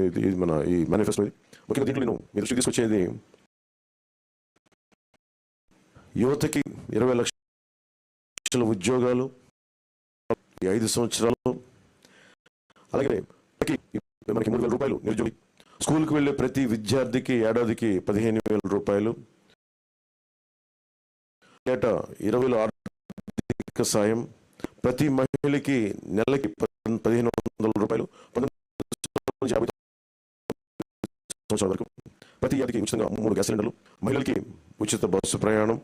ఇది మన ఈ మేనిఫెస్టో. ముఖ్యంగా దీంట్లో నేను మీ దృష్టికి తీసుకొచ్చేది యువతకి 20 లక్షల ఉద్యోగాలు ఈ 5 సంవత్సరాలు, అలాగే మనకి 3,000 రూపాయలు నిరుద్యోగి, స్కూల్కి వెళ్ళే ప్రతి విద్యార్థికి ఏడాదికి 15,000 రూపాయలు, ఏటా 20,000 ఆర్థిక సాయం, ప్రతి మహిళకి నెలకి 1,500 రూపాయలు, 50 సంవత్సరాల వరకు ప్రతి ఏడాదికి ఉచితంగా 3 గ్యాస్ సిలిండర్లు, మహిళలకి ఉచిత బస్సు ప్రయాణం.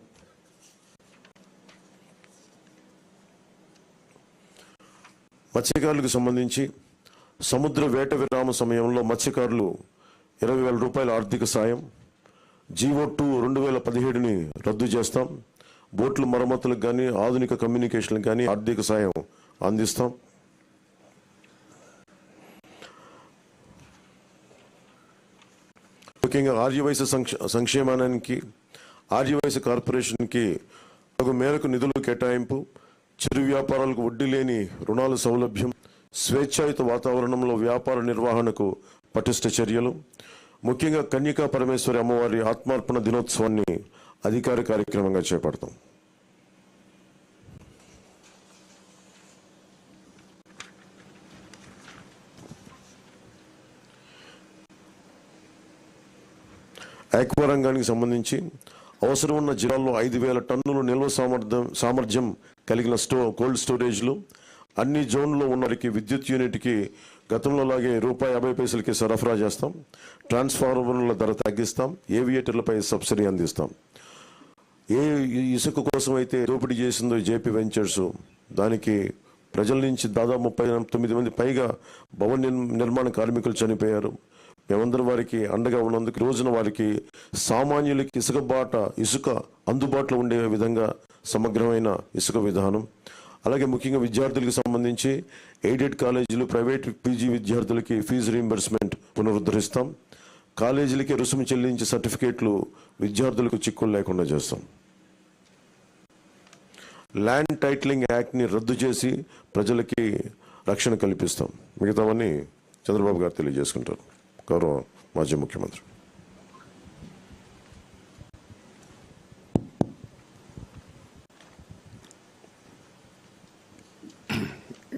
మత్స్యకారులకు సంబంధించి సముద్ర వేట విరామ సమయంలో మత్స్యకారులు 20,000 రూపాయల ఆర్థిక సాయం. జీవో2 2017ని రద్దు చేస్తాం. బోట్ల మరమ్మతులకు కానీ ఆధునిక కమ్యూనికేషన్లకు కానీ ఆర్థిక సాయం అందిస్తాం. ముఖ్యంగా ఆర్యవైశ్య సంక్షేమానికి ఆర్యవైశ్య కార్పొరేషన్కి ఒక మేరకు నిధులు కేటాయింపు, చిరు వ్యాపారాలకు వడ్డీ లేని రుణాల సౌలభ్యం, స్వేచ్ఛాయుత వాతావరణంలో వ్యాపార నిర్వహణకు పటిష్ట చర్యలు. ముఖ్యంగా కన్యకా పరమేశ్వరి అమ్మవారి ఆత్మార్పణ దినోత్సవాన్ని అధికార కార్యక్రమంగా చేపడతాం. ఆక్వా రంగానికి సంబంధించి అవసరం ఉన్న జిల్లాల్లో 5,000 టన్నులు నిల్వ సామర్థ్యం కలిగిన కోల్డ్ స్టోరేజ్లు, అన్ని జోన్లో ఉన్నవారికి విద్యుత్ యూనిట్కి గతంలో లాగే ₹50 సరఫరా చేస్తాం. ట్రాన్స్ఫార్మర్ల ధర తగ్గిస్తాం. ఏవియేటర్లపై సబ్సిడీ అందిస్తాం. ఏ ఇసుక కోసం అయితే దోపిడీ చేసిందో జేపీ వెంచర్స్, దానికి ప్రజల నుంచి దాదాపు 39 మంది పైగా భవన నిర్మాణ కార్మికులు చనిపోయారు. మేమందరం వారికి అండగా ఉన్నందుకు రోజున వారికి సామాన్యులకి ఇసుక అందుబాటులో ఉండే విధంగా సమగ్రమైన ఇసుక విధానం, అలాగే ముఖ్యంగా విద్యార్థులకు సంబంధించి ఎయిడెడ్ కాలేజీలు, ప్రైవేట్ పీజీ విద్యార్థులకి ఫీజు రీయింబర్స్మెంట్ పునరుద్ధరిస్తాం. కాలేజీలకి రుసుము చెల్లించే సర్టిఫికేట్లు విద్యార్థులకు చిక్కులు లేకుండా చేస్తాం. ల్యాండ్ టైటిలింగ్ యాక్ట్ని రద్దు చేసి ప్రజలకి రక్షణ కల్పిస్తాం. మిగతావన్నీ చంద్రబాబు గారు తెలియజేసుకుంటారు. గౌరవ మాజీ ముఖ్యమంత్రి.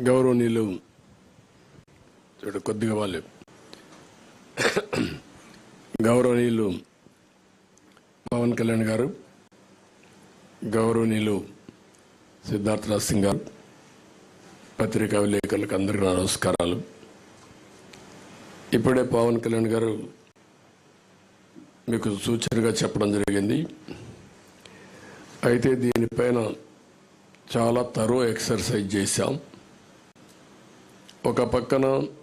గౌరవనీయులు కొద్దిగా వాళ్ళు గౌరవనీయులు పవన్ కళ్యాణ్ గారు, గౌరవనీయులు సిద్ధార్థరాజ్ సింగ్ గారు, పత్రికా విలేకరులకు అందరికీ నమస్కారాలు. ఇప్పుడే పవన్ కళ్యాణ్ గారు మీకు సూచనగా చెప్పడం జరిగింది. అయితే దీనిపైన చాలా తరో ఎక్సర్సైజ్ చేశాం. ఒక పక్కన